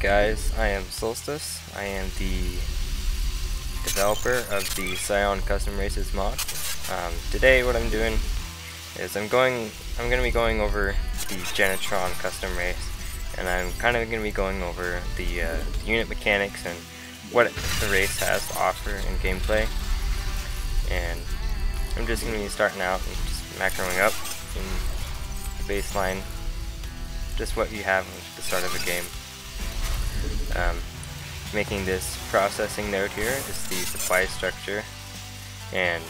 guys, I am Solstice. I am the developer of the Scion Custom Races mod. Today what I'm doing is I'm going to be going over the Genetron custom race, and I'm kind of going to be going over the unit mechanics and what the race has to offer in gameplay. And I'm just going to be starting out and just macroing up in the baseline, just what you have at the start of a game. Making this processing node here is the supply structure, and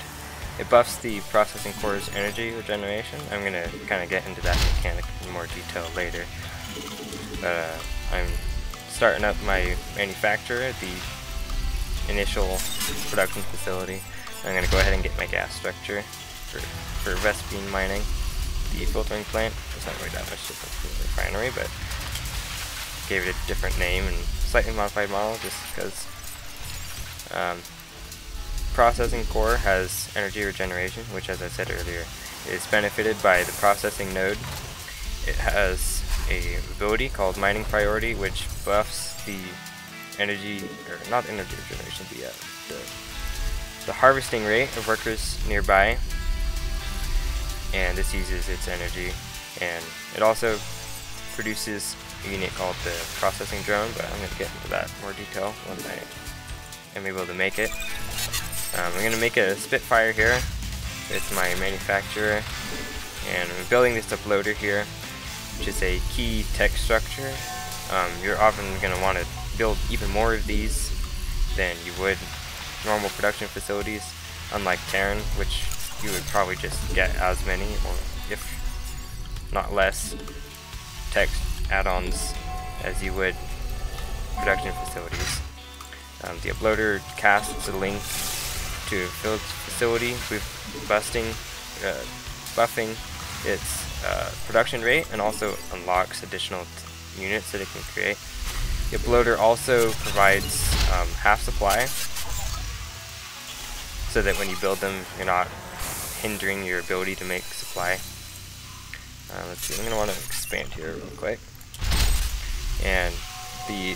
it buffs the processing core's energy regeneration. I'm going to kind of get into that mechanic in more detail later. But I'm starting up my manufacturer, the initial production facility. I'm going to go ahead and get my gas structure for Vespine mining. The filtering plant, there's not really that much different from the refinery, but gave it a different name and slightly modified model just because processing core has energy regeneration, which, as I said earlier, is benefited by the processing node. It has a ability called mining priority, which buffs the energy, or not energy regeneration, the harvesting rate of workers nearby, and this uses its energy. And it also produces a unit called the processing drone, but I'm going to get into that in more detail once I am able to make it. I'm going to make a Spitfire here. It's my manufacturer, and I'm building this uploader here, which is a key tech structure. You're often going to want to build even more of these than you would normal production facilities, unlike Terran, which you would probably just get as many, or if not less, tech add-ons as you would production facilities. The uploader casts a link to a field facility with buffing its production rate, and also unlocks additional units that it can create. The uploader also provides half supply, so that when you build them, you're not hindering your ability to make supply. Let's see, I'm going to want to expand here real quick. And the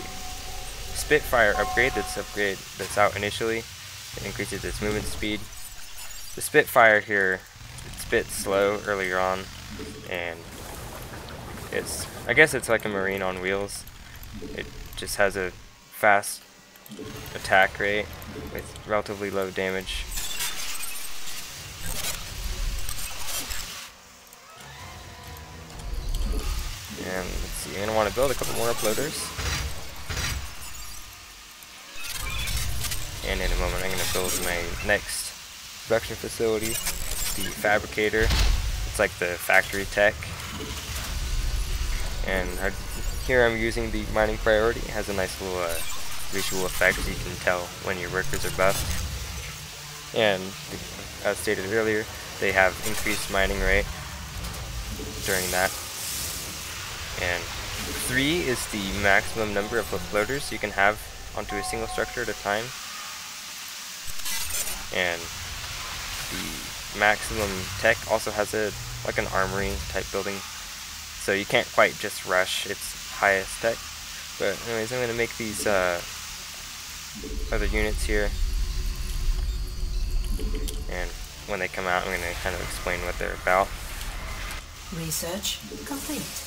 Spitfire upgrade that's out initially, it increases its movement speed. The Spitfire here, it's a bit slow earlier on, and I guess it's like a Marine on wheels. It just has a fast attack rate with relatively low damage. And let's see, I'm going to want to build a couple more uploaders. And in a moment I'm going to build my next production facility, the Fabricator. It's like the factory tech. And here I'm using the mining priority. It has a nice little visual effect, so you can tell when your workers are buffed. And as stated earlier, they have increased mining rate during that. And 3 is the maximum number of uploaders you can have onto a single structure at a time. And the maximum tech also has like an armory type building, so you can't quite just rush its highest tech. But anyways, I'm going to make these other units here, and when they come out I'm going to kind of explain what they're about. Research complete.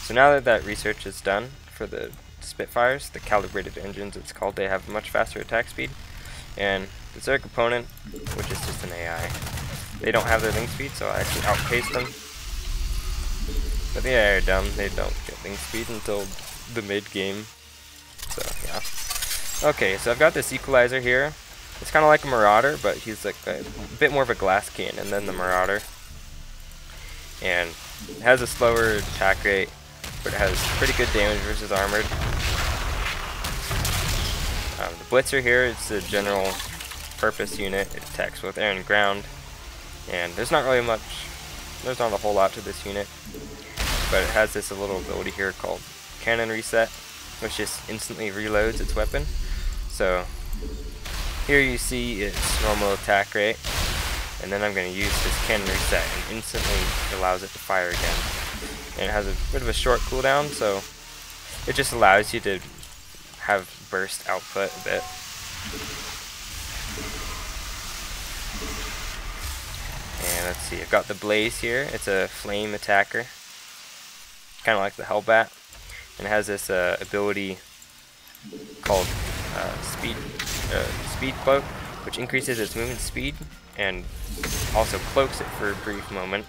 So now that research is done for the Spitfires, the calibrated engines it's called, they have much faster attack speed, and the third component, which is just an AI, they don't have their link speed, so I actually outpace them. But the AI are dumb, they don't get link speed until the mid game. So yeah. Okay, so I've got this Equalizer here. It's kind of like a Marauder, but he's like a bit more of a glass cannon than the Marauder. And it has a slower attack rate, but it has pretty good damage versus armored. The Blitzer here is a general purpose unit. It attacks both air and ground, and there's not a whole lot to this unit, but it has this little ability here called Canon Reset, which just instantly reloads its weapon. So here you see its normal attack rate, and then I'm going to use this Canon Reset, and instantly allows it to fire again. and it has a bit of a short cooldown, so it just allows you to have burst output a bit. And let's see, I've got the Blaze here. It's a flame attacker, kind of like the Hellbat, and it has this ability called Speed Cloak, which increases its movement speed and also cloaks it for a brief moment.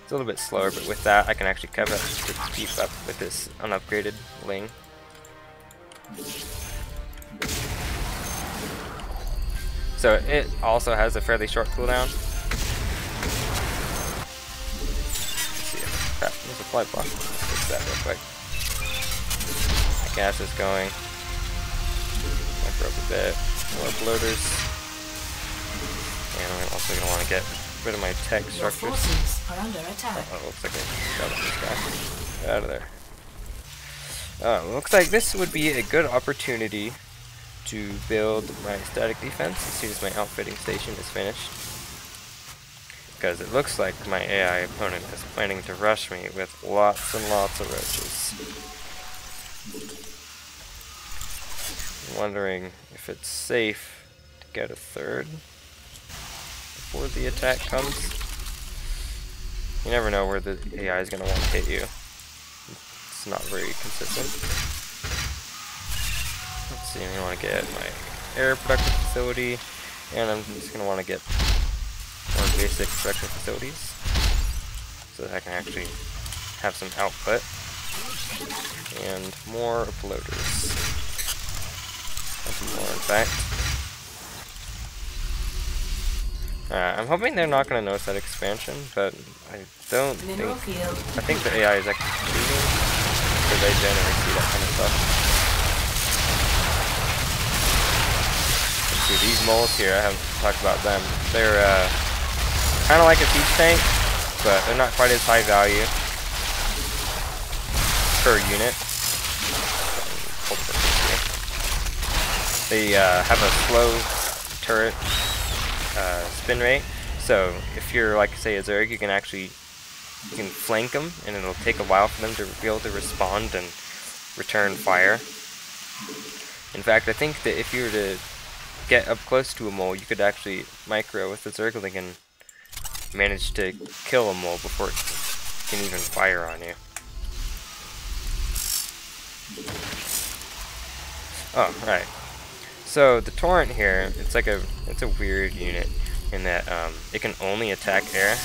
It's a little bit slower, but with that I can actually keep up with this unupgraded Ling. So it also has a fairly short cooldown. Let's see, crap, there's a flight block. Let's fix that real quick. My gas is going. I broke a bit. More bloaters. And I'm also going to want to get rid of my tech structures. Your forces are under attack. Oh, looks like I got this guy. Get out of there. Looks like this would be a good opportunity to build my static defense as soon as my outfitting station is finished. Because it looks like my AI opponent is planning to rush me with lots and lots of roaches. I'm wondering if it's safe to get a third before the attack comes. You never know where the AI is going to want to hit you. It's not very consistent. Let's see, I want to get my air production facility, and I'm just going to want to get more basic production facilities so that I can actually have some output and more bloaters. More, in fact. I'm hoping they're not going to notice that expansion, but I don't think. I think the AI is actually cheating, because they generally see that kind of stuff. Let's see, these moles here, I haven't talked about them. They're kind of like a siege tank, but they're not quite as high value per unit. They have a slow turret spin rate, so if you're like say a Zerg, you can flank them, and it'll take a while for them to be able to respond and return fire. In fact, I think that if you were to get up close to a mole, you could actually micro with the Zergling and manage to kill a mole before it can even fire on you. Oh, right. So the Torrent here, it's a weird unit in that it can only attack air.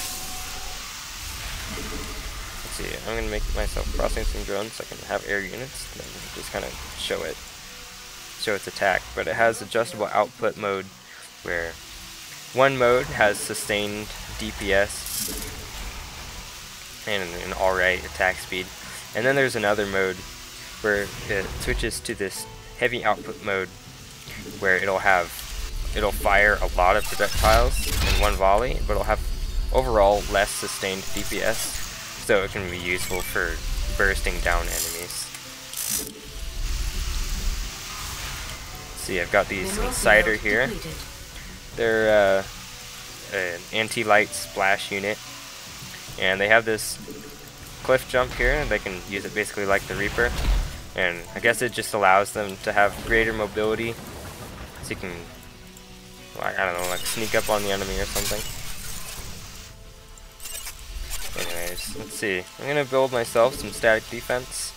Let's see, I'm gonna make myself processing drones so I can have air units, and then just kind of show its attack. But it has adjustable output mode, where one mode has sustained DPS and an alright attack speed, and then there's another mode where it switches to this heavy output mode, where it'll fire a lot of projectiles in one volley, but it'll have overall less sustained DPS, so it can be useful for bursting down enemies. See, I've got these Insider here. They're an anti-light splash unit, and they have this cliff jump here, and they can use it basically like the Reaper, and I guess it just allows them to have greater mobility. You can, I don't know, like sneak up on the enemy or something. Anyways, let's see. I'm gonna build myself some static defense.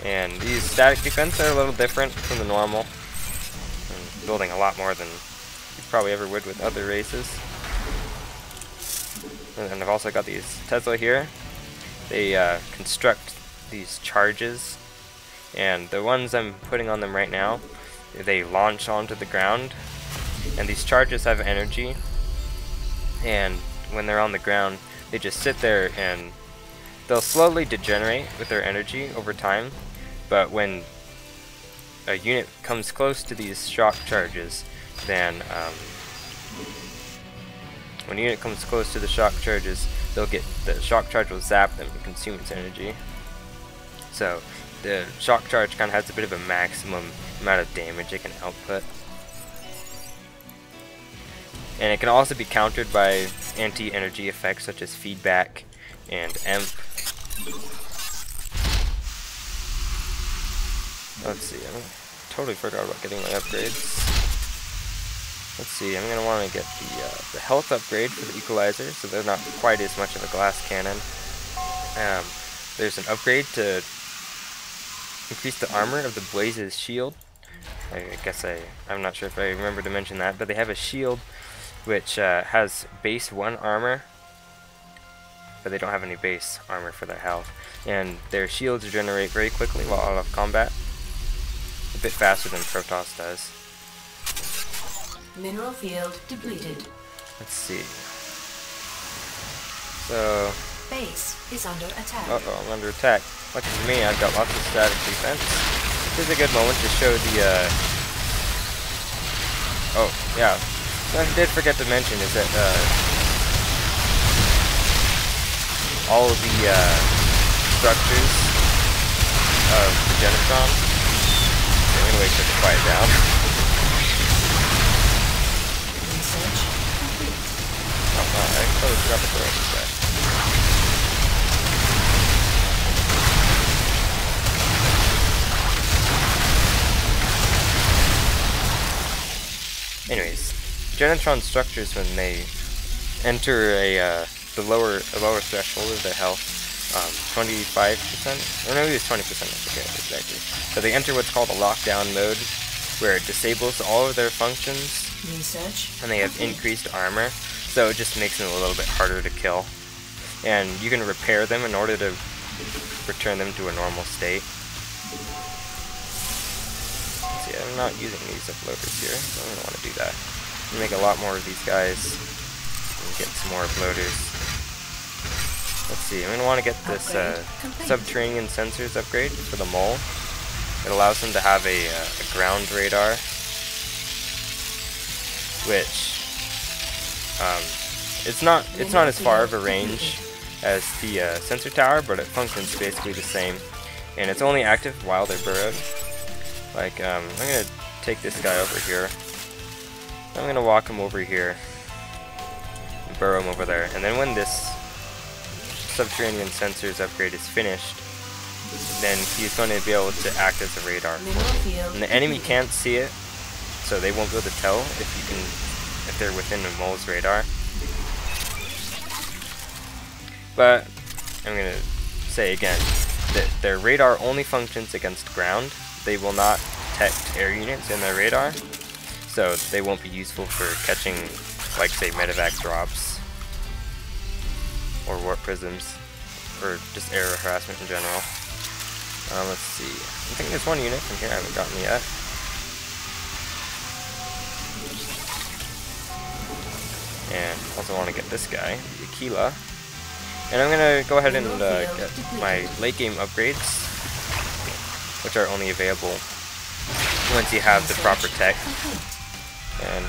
And these static defense are a little different from the normal. I'm building a lot more than you probably ever would with other races. And I've also got these Tesla here. They construct these charges, and the ones I'm putting on them right now, they launch onto the ground, and these charges have energy, and when they're on the ground they just sit there and they'll slowly degenerate with their energy over time, but when a unit comes close to these shock charges, then when a unit comes close to the shock charges, the shock charge will zap them and consume its energy. So the shock charge kind of has a bit of a maximum amount of damage it can output. And it can also be countered by anti-energy effects such as feedback and EMP. Let's see, I totally forgot about getting my upgrades. Let's see, I'm going to want to get the health upgrade for the Equalizer, so they're not quite as much of a glass cannon. There's an upgrade to increase the armor of the Blaze's shield. I guess I'm not sure if I remember to mention that, but they have a shield which has base 1 armor, but they don't have any base armor for their health. And their shields regenerate very quickly while out of combat, a bit faster than Protoss does. Mineral field depleted. Let's see. So... Base is under attack. Uh-oh, I'm under attack. Lucky for me, I've got lots of static defense. This is a good moment to show the, Oh, yeah. What I did forget to mention is that, all of the, structures of the Genetron... I'm gonna wait for it to quiet down. Research complete. Oh, I totally forgot to throw this guy. Anyways, Genetron structures, when they enter the lower threshold of their health, 25%, or maybe it's 20%, I forget exactly. So they enter what's called a lockdown mode, where it disables all of their functions, Research and they have increased armor, so it just makes them a little bit harder to kill. And you can repair them in order to return them to a normal state. See, I'm not using these uploaders here, so I'm going to want to do that. I'm going to make a lot more of these guys and get some more uploaders. Let's see, I'm going to want to get this Subterranean sensors upgrade for the mole. It allows them to have a ground radar, which it's not as far of a range as the sensor tower, but it functions basically the same, and it's only active while they're burrowed. Like, I'm gonna take this guy over here. I'm gonna walk him over here, and burrow him over there, and then when this Subterranean sensors upgrade is finished, then he's going to be able to act as a radar for me. And the enemy can't see it, so they won't be able to tell if they're within the mole's radar. But I'm gonna say again that their radar only functions against ground. They will not detect air units in their radar, so they won't be useful for catching, like, say, medevac drops or warp prisms, or just air harassment in general. Let's see. I think there's one unit from here I haven't gotten yet. And also want to get this guy, the Aquila. And I'm gonna go ahead and get my late game upgrades, which are only available once you have the proper tech. And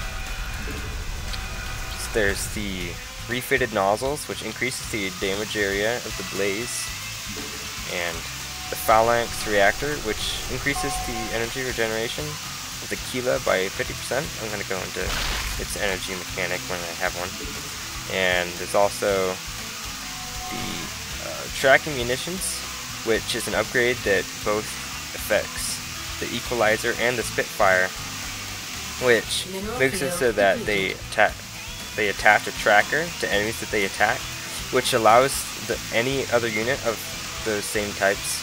there's the refitted nozzles, which increases the damage area of the blaze, and the phalanx reactor, which increases the energy regeneration of the Kila by 50%. I'm going to go into its energy mechanic when I have one. And there's also the tracking munitions, which is an upgrade that both affects the Equalizer and the Spitfire, which makes it so that they attach a tracker to enemies that they attack, which allows any other unit of those same types,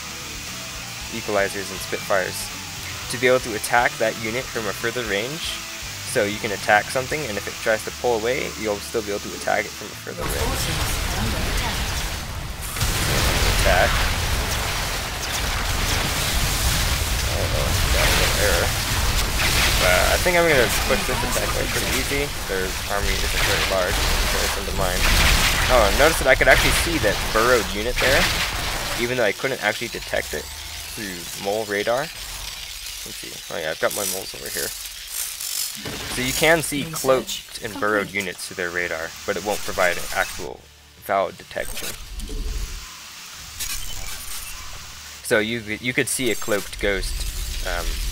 Equalizers and Spitfires, to be able to attack that unit from a further range. So you can attack something, and if it tries to pull away, you'll still be able to attack it from a further range. Attack. Oh, got a little error. I think I'm going to push this attack away pretty easy. Their army isn't very large in comparison to mine. Oh, notice that I could actually see that burrowed unit there, even though I couldn't actually detect it through mole radar. Let's see. Oh yeah, I've got my moles over here. So you can see cloaked and burrowed units through their radar, but it won't provide an actual valid detection. So you could see a cloaked ghost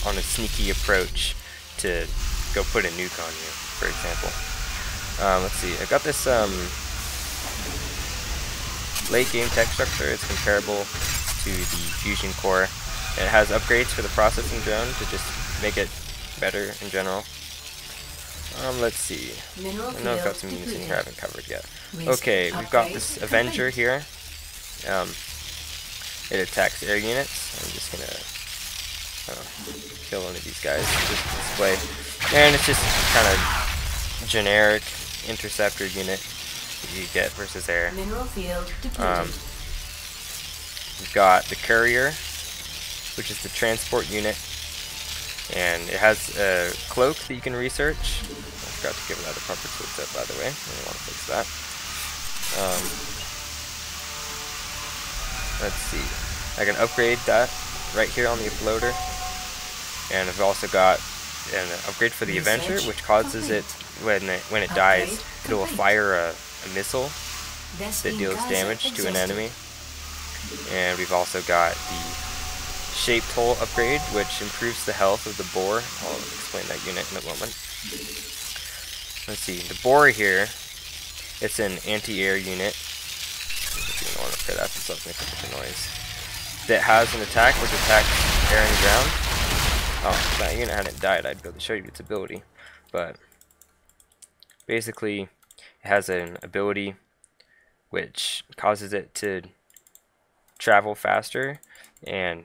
on a sneaky approach to go put a nuke on you, for example. Let's see. I got this late game tech structure. It's comparable to the Fusion Core. It has upgrades for the processing drone to just make it better in general. Let's see. I know I've got some units in here I haven't covered yet. Okay, we've got this Avenger here. It attacks air units. I'm just gonna kill one of these guys just to display. And it's just kind of generic interceptor unit that you get versus air. We've got the Courier, which is the transport unit, and it has a cloak that you can research. I forgot to give another proper tool set, by the way. I don't want to fix that. Let's see. I can upgrade that right here on the uploader, and I've also got an upgrade for the Avenger, which causes it when it dies, it will fire a missile that deals damage to an enemy. And we've also got the shaped hole upgrade, which improves the health of the boar. I'll explain that unit in a moment. Let's see, the boar here, it's an anti-air unit. You don't want to upgrade that, so it's making such a noise. That has an attack which attacks air and ground. Oh, if that unit hadn't died, I'd be able to show you its ability. But basically, it has an ability which causes it to travel faster and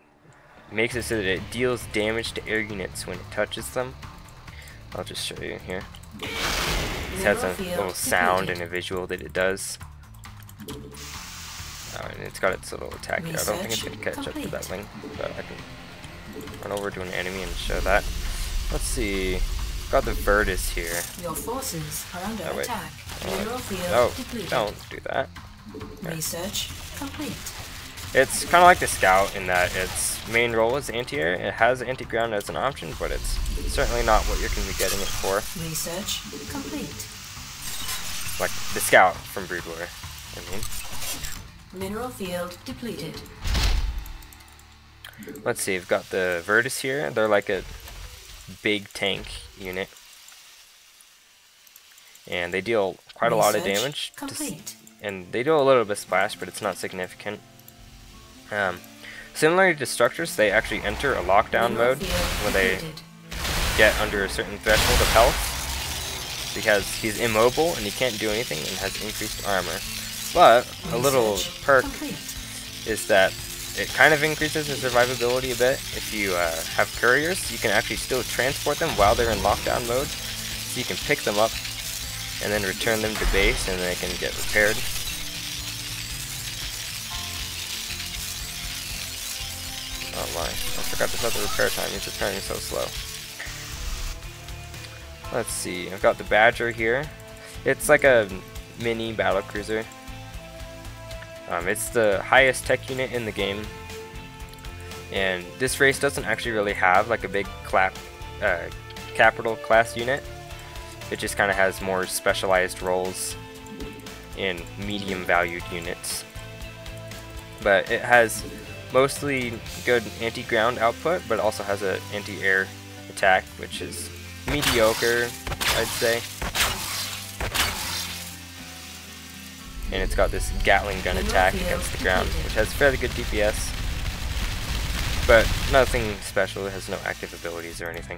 makes it so that it deals damage to air units when it touches them. I'll just show you here. It has a little sound and a visual that it does. And it's got its little attack here. I don't think it's going to catch up to that link, but I can run over to an enemy and show that. Let's see. Got the Virtus here. Your forces are under attack. No, don't do that. Research complete. It's kind of like the Scout in that its main role is anti-air. It has anti-ground as an option, but it's certainly not what you're going to be getting it for. Research complete. Like the Scout from Brood War, I mean. Mineral field depleted. Let's see, we've got the Virtus here. They're like a big tank unit. And they deal quite a lot of damage. And they do a little bit of splash, but it's not significant. Similar to structures, they actually enter a lockdown mode when they get under a certain threshold of health, because he's immobile and he can't do anything and has increased armor. But a little perk is that it kind of increases his survivability a bit. If you have couriers, you can actually still transport them while they're in lockdown mode, so you can pick them up and then return them to base and they can get repaired. Oh my, I forgot to set the repair time, he's returning so slow. Let's see, I've got the Badger here. It's like a mini battlecruiser. It's the highest tech unit in the game. And this race doesn't actually really have like a big capital class unit. It just kind of has more specialized roles in medium valued units. But it has mostly good anti-ground output, but also has an anti-air attack, which is mediocre, I'd say. And it's got this Gatling gun attack against the ground, which has fairly good DPS, but nothing special. It has no active abilities or anything.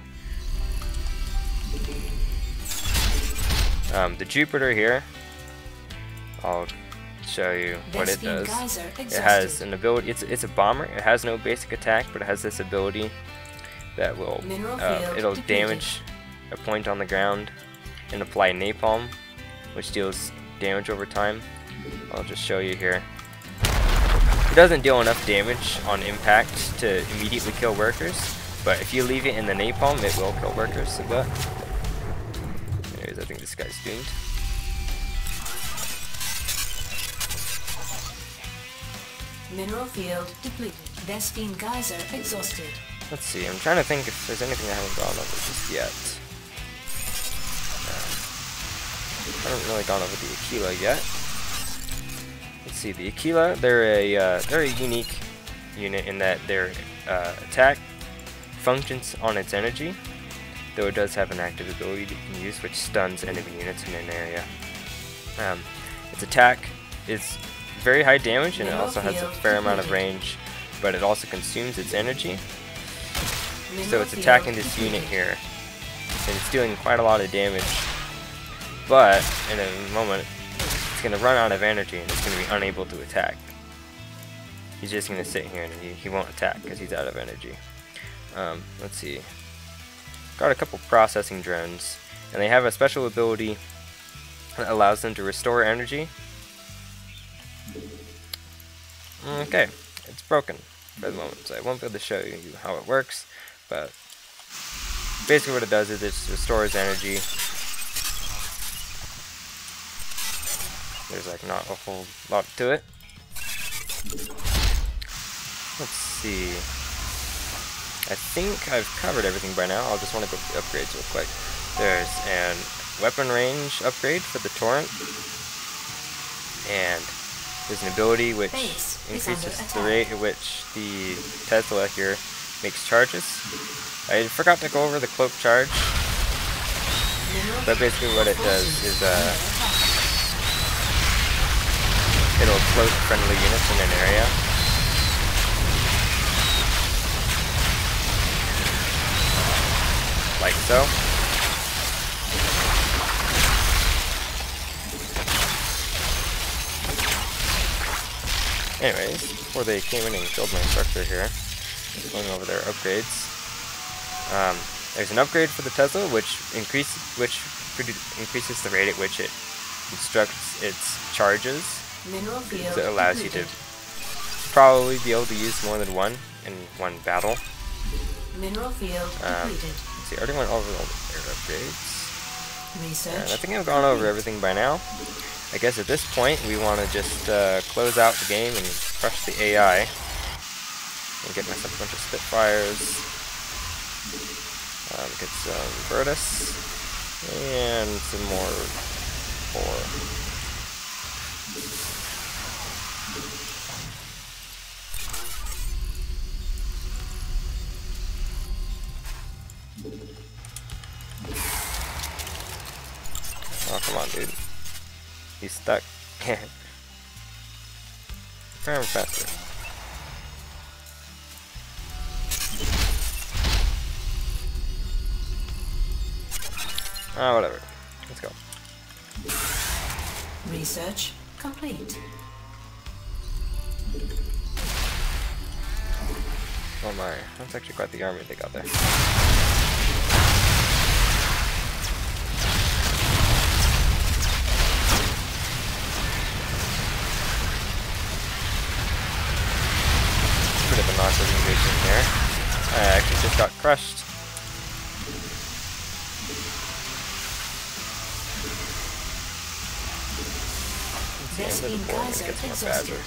The Jupiter here, I'll show you what it does. It has an ability, it's a bomber. It has no basic attack, but it has this ability that will it'll damage a point on the ground and apply napalm, which deals damage over time. I'll just show you here. It doesn't deal enough damage on impact to immediately kill workers, but if you leave it in the napalm, it will kill workers a bit. Anyways, I think this guy's doomed. Mineral field depleted. Vespine geyser exhausted. Let's see, I'm trying to think if there's anything I haven't gone over just yet. I haven't really gone over the Aquila yet. Let's see, the Aquila, they're a unique unit in that their attack functions on its energy, though it does have an active ability that you can use which stuns enemy units in an area. Its attack is very high damage, and it also has a fair amount of range, but it also consumes its energy. So it's attacking this unit here, and it's dealing quite a lot of damage, but in a moment it's going to run out of energy and it's going to be unable to attack. He's just going to sit here and he won't attack because he's out of energy. Let's see. Got a couple processing drones, and they have a special ability that allows them to restore energy. Okay, it's broken for the moment, so I won't be able to show you how it works, but basically what it does is it restores energy. There's like not a whole lot to it. Let's see. I think I've covered everything by now. I'll just want to go through the upgrades real quick. There's an weapon range upgrade for the Torrent, and there's an ability which increases the rate at which the Tesla here makes charges. I forgot to go over the cloak charge, but basically what it does is it'll cloak friendly units in an area. Like so. Anyways, before they came in and killed my structure here, just going over their upgrades. There's an upgrade for the Tesla, which increases the rate at which it constructs its charges. So it allows you to probably be able to use more than one in one battle. Mineral field depleted. Let's see, I already went over all their upgrades. Research. And I think I've gone over everything by now. I guess at this point we want to just close out the game and crush the AI. And get myself a bunch of Spitfires. Get some Brutus. And some more ore. Oh, come on, dude. He's stuck. Try him faster. Ah, whatever. Let's go. Research complete. Oh my, that's actually quite the army they got there. Bit of an awkward invasion here. I actually just got crushed. Let's see, get some more badgers.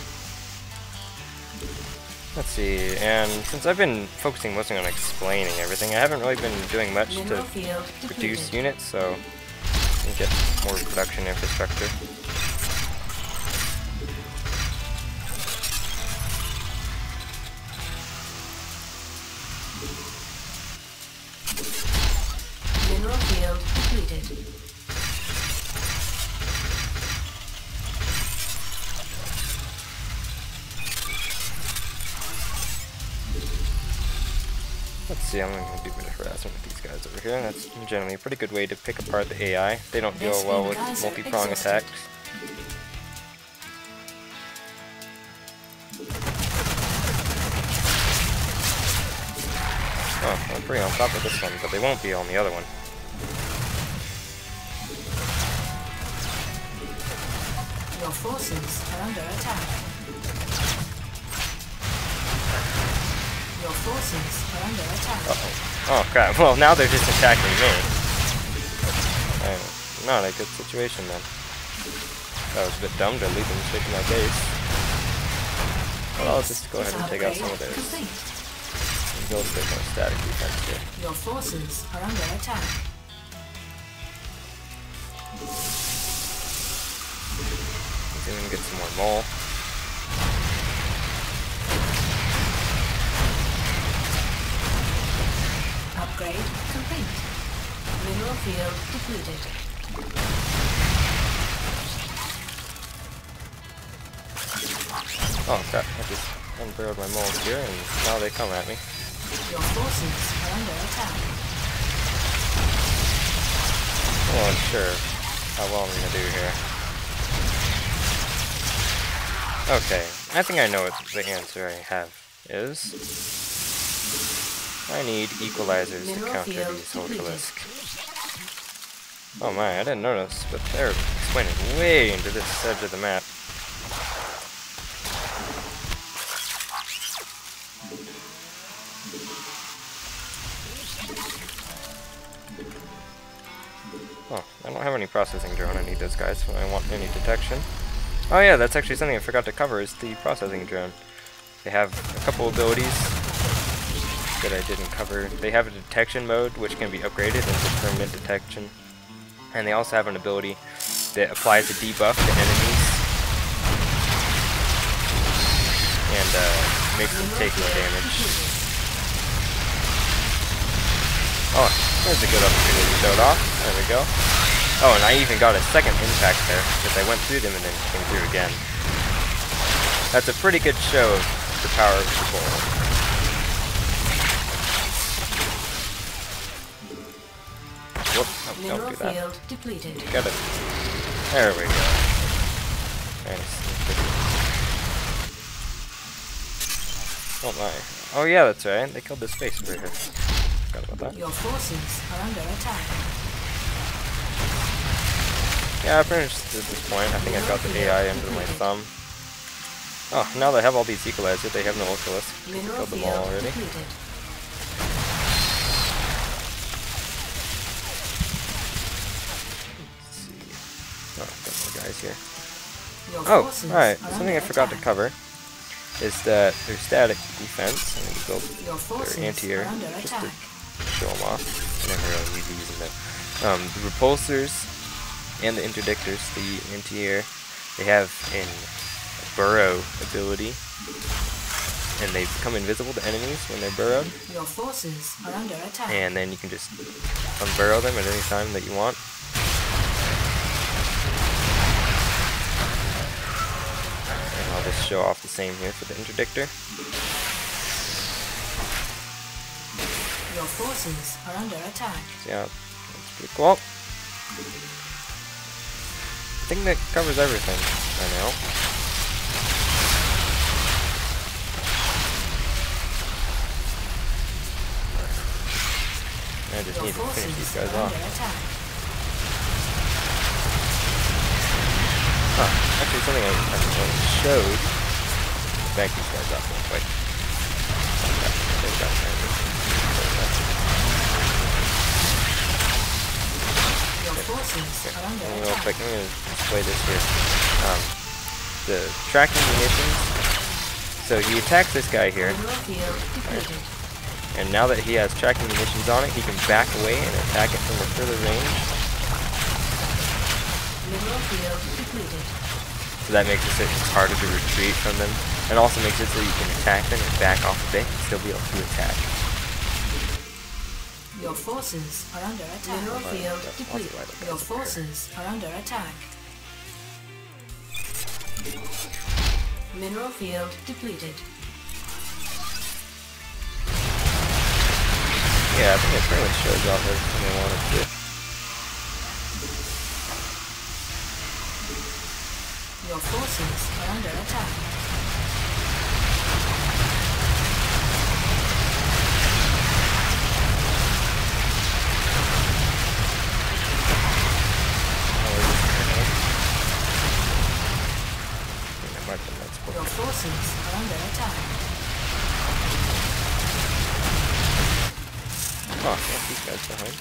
Let's see, and since I've been focusing mostly on explaining everything, I haven't really been doing much to produce units, so I can get more production infrastructure. Mineral field depleted. Let's see, I'm going to do a bit of harassment with these guys over here. That's generally a pretty good way to pick apart the AI. They don't deal well with multi-prong attacks. Oh, I'm pretty on top of this one, but they won't be on the other one. Your forces are under attack. Your forces are under attack. Uh-oh. Oh crap, well now they're just attacking me. Not a good situation then. That was a bit dumb to leave them straight to my base. Well, I'll just go ahead and take out some of theirs. And build a bit more static defense here. Your forces are under attack. Let's see if we can get some more mole. Upgrade complete. Mineral field depleted. Oh crap, I just unburrowed my moles here and now they come at me. Your forces are under attack. I'm not sure how well I'm gonna do here. Okay, I think I know what the answer I have is. I need equalizers to counter these Ultralisk. Oh my, I didn't notice, but they're explaining way into this edge of the map. Oh, I don't have any processing drone. I need those guys when I want any detection. Oh yeah, that's actually something I forgot to cover, is the processing drone. They have a couple abilities that I didn't cover. They have a detection mode, which can be upgraded into permanent detection. And they also have an ability that applies a debuff to enemies and makes them take no damage. Oh, there's a good opportunity showed off. There we go. Oh, and I even got a second impact there, because I went through them and then came through again. That's a pretty good show of the power of support. Whoop, oh, don't do that. Got it. There we go. Nice. Oh my. Oh yeah, that's right. They killed the space over here. Forgot about that. Your forces are under attack. Yeah, pretty much at this point. I think I've got the AI under my thumb. Oh, now they have all these equalizers. They have no Ultralisk. Killed them all already. Oh, got more guys here. Oh, alright. Something I forgot to cover is that their static defense. I'm going to build their anti-air just to show them off. I never really need to use them. The repulsors and the interdictors, the anti-air, they have an burrow ability, and they become invisible to enemies when they're burrowed. Your forces are under attack. And then you can just unburrow them at any time that you want. I'll just show off the same here for the interdictor. Your forces are under attack. So yeah, that's pretty cool. I think that covers everything right now. I just need to finish these guys off. Actually something I showed. Back these guys up real quick. Real quick, I'm going to display this here. The tracking munitions. So he attacks this guy here. Right. And now that he has tracking munitions on it, he can back away and attack it from a further range. So that makes it harder to retreat from them, and also makes it so you can attack them and back off a bit and still be able to attack. Your forces are under attack. Mineral field depleted. Your forces are under attack. Mineral field depleted. Yeah, I think it pretty much shows off everything I wanted to do. Your forces are under attack. Your forces are under attack. Oh, yeah, these guys behind.